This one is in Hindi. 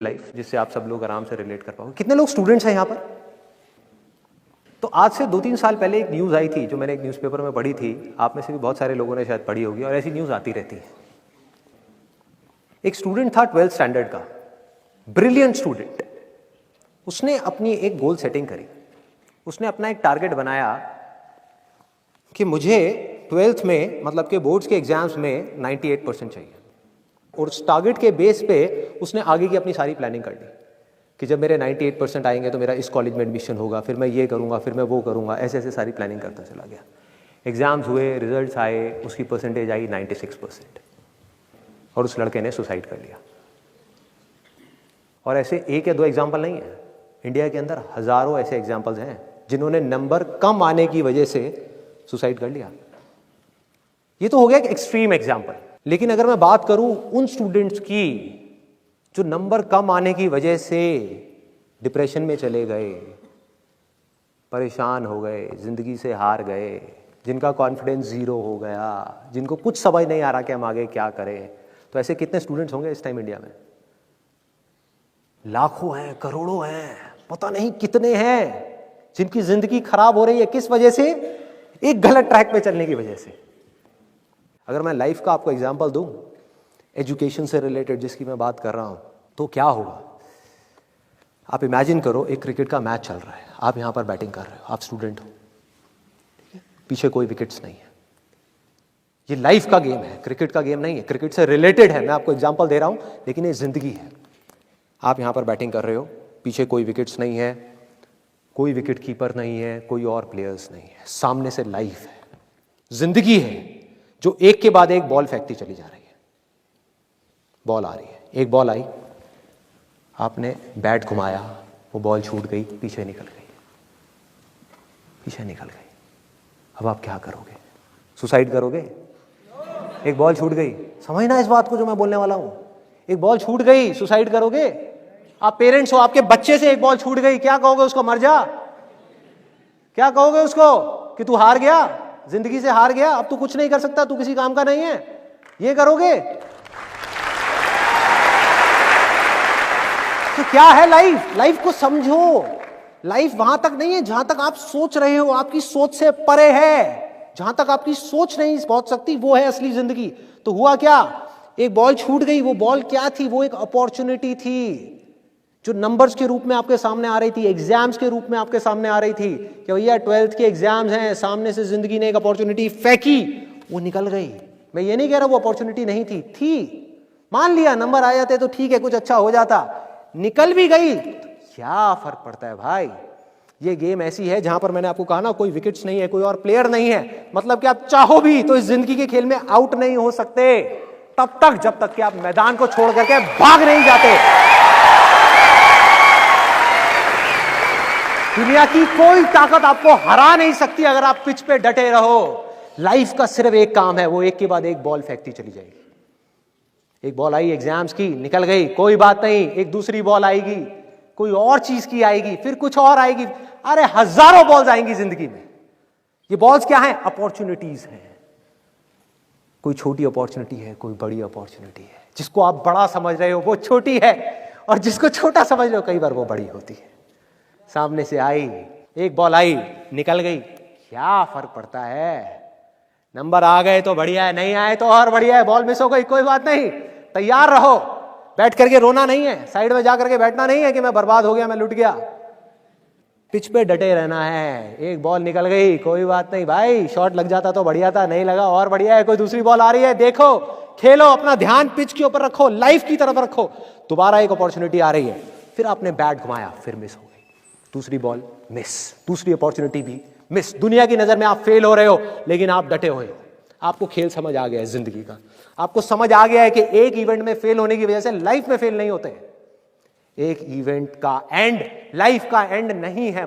लाइफ जिससे आप सब लोग आराम से रिलेट कर पाओगे। कितने लोग स्टूडेंट्स हैं यहाँ पर? तो आज से 2-3 साल पहले एक न्यूज़ आई थी जो मैंने एक न्यूज़पेपर में पढ़ी थी, आप में से भी बहुत सारे लोगों ने शायद पढ़ी होगी और ऐसी न्यूज़ आती रहती है। एक स्टूडेंट था 12th स्टैंडर्ड का, ब्रिलियंट स्टूडेंट। उसने अपनी एक गोल सेटिंग करी, उसने अपना एक टारगेट बनाया कि मुझे 12th में मतलब के बोर्ड्स के एग्जाम्स में 98% चाहिए, और उस टारगेट के बेस पे उसने आगे की अपनी सारी प्लानिंग कर ली कि जब मेरे 98% आएंगे तो मेरा इस कॉलेज में एडमिशन होगा, फिर मैं ये करूँगा, फिर मैं वो करूँगा, ऐसे ऐसे सारी प्लानिंग करता चला गया। एग्ज़ाम्स हुए, रिजल्ट्स आए, उसकी परसेंटेज आई 96% और उस लड़के ने सुसाइड कर लिया। और ऐसे एक या दो एग्जाम्पल नहीं है, इंडिया के अंदर हज़ारों ऐसे एग्जाम्पल्स हैं जिन्होंने नंबर कम आने की वजह से सुसाइड कर लिया। ये तो हो गया एक एक्सट्रीम एग्जाम्पल, लेकिन अगर मैं बात करूं उन स्टूडेंट्स की जो नंबर कम आने की वजह से डिप्रेशन में चले गए, परेशान हो गए, जिंदगी से हार गए, जिनका कॉन्फिडेंस जीरो हो गया, जिनको कुछ समझ नहीं आ रहा कि हम आगे क्या करें, तो ऐसे कितने स्टूडेंट्स होंगे इस टाइम इंडिया में? लाखों हैं, करोड़ों हैं, पता नहीं कितने हैं जिनकी जिंदगी खराब हो रही है। किस वजह से? एक गलत ट्रैक पे चलने की वजह से। अगर मैं लाइफ का आपको एग्जांपल दूं, एजुकेशन से रिलेटेड जिसकी मैं बात कर रहा हूं, तो क्या होगा? आप इमेजिन करो एक क्रिकेट का मैच चल रहा है, आप यहां पर बैटिंग कर रहे हो, आप स्टूडेंट हो, ठीक है? पीछे कोई विकेट्स नहीं है। ये लाइफ का गेम है, क्रिकेट का गेम नहीं है, क्रिकेट से रिलेटेड है, मैं आपको एग्जाम्पल दे रहा हूं, लेकिन ये जिंदगी है। आप यहां पर बैटिंग कर रहे हो, पीछे कोई विकेट्स नहीं है, कोई विकेट कीपर नहीं है, कोई और प्लेयर्स नहीं है, सामने से लाइफ है, जिंदगी है जो एक के बाद एक बॉल फेंकती चली जा रही है। बॉल आ रही है, एक बॉल आई, आपने बैट घुमाया, वो बॉल छूट गई, पीछे निकल गई, पीछे निकल गई। अब आप क्या करोगे? सुसाइड करोगे? एक बॉल छूट गई, समझना इस बात को जो मैं बोलने वाला हूं। एक बॉल छूट गई, सुसाइड करोगे? आप पेरेंट्स हो, आपके बच्चे से एक बॉल छूट गई, क्या कहोगे उसको? मर जा? क्या कहोगे उसको कि तू हार गया, जिंदगी से हार गया, अब तू कुछ नहीं कर सकता, तू किसी काम का नहीं है? ये करोगे? तो क्या है लाइफ? लाइफ को समझो। लाइफ वहां तक नहीं है जहां तक आप सोच रहे हो, आपकी सोच से परे है। जहां तक आपकी सोच नहीं पहुंच सकती वो है असली जिंदगी। तो हुआ क्या? एक बॉल छूट गई। वो बॉल क्या थी? वो एक अपॉर्चुनिटी थी जो नंबर्स के रूप में आपके सामने आ रही थी, एग्जाम्स के रूप में आपके सामने आ रही थी कि भैया 12th के एग्जाम्स हैं, सामने से जिंदगी ने एक अपॉर्चुनिटी फेंकी, वो निकल गई। मैं ये नहीं कह रहा वो अपॉर्चुनिटी नहीं थी। मान लिया नंबर आ जाते तो ठीक है, कुछ अच्छा हो जाता, निकल भी गई, क्या फर्क पड़ता है भाई? ये गेम ऐसी है जहां पर मैंने आपको कहा ना, कोई विकेट्स नहीं है, कोई और प्लेयर नहीं है, मतलब कि आप चाहो भी तो इस जिंदगी के खेल में आउट नहीं हो सकते तब तक जब तक कि आप मैदान को छोड़ करके भाग नहीं जाते। दुनिया की कोई ताकत आपको हरा नहीं सकती अगर आप पिच पे डटे रहो। लाइफ का सिर्फ एक काम है, वो एक के बाद एक बॉल फेंकती चली जाएगी। एक बॉल आई एग्जाम्स की, निकल गई, कोई बात नहीं, एक दूसरी बॉल आएगी, कोई और चीज की आएगी, फिर कुछ और आएगी। अरे हजारों बॉल्स आएंगी जिंदगी में। ये बॉल्स क्या हैं? अपॉर्चुनिटीज हैं। कोई छोटी अपॉर्चुनिटी है, कोई बड़ी अपॉर्चुनिटी है। जिसको आप बड़ा समझ रहे हो वो छोटी है, और जिसको छोटा समझ रहे हो कई बार वो बड़ी होती है। सामने से आई, एक बॉल आई, निकल गई, क्या फर्क पड़ता है? नंबर आ गए तो बढ़िया है, नहीं आए तो और बढ़िया है, बॉल मिस हो गई, कोई बात नहीं, तैयार रहो। बैठ करके रोना नहीं है, साइड में जा करके बैठना नहीं है कि मैं बर्बाद हो गया, मैं लुट गया। पिच पे डटे रहना है। एक बॉल निकल गई, कोई बात नहीं भाई, शॉट लग जाता तो बढ़िया था, नहीं लगा और बढ़िया है, कोई दूसरी बॉल आ रही है, देखो, खेलो, अपना ध्यान पिच के ऊपर रखो, लाइफ की तरफ रखो। दोबारा एक अपॉर्चुनिटी आ रही है, फिर आपने बैट घुमाया, फिर मिस हो गई, दूसरी बॉल मिस, दूसरी अपॉर्चुनिटी भी मिस। दुनिया की नजर में आप फेल हो रहे हो, लेकिन आप डटे हुए हो। आपको खेल समझ आ गया है जिंदगी का। आपको समझ आ गया है कि एक इवेंट में फेल होने की वजह से लाइफ में फेल नहीं होते। एक इवेंट का एंड लाइफ का एंड नहीं है।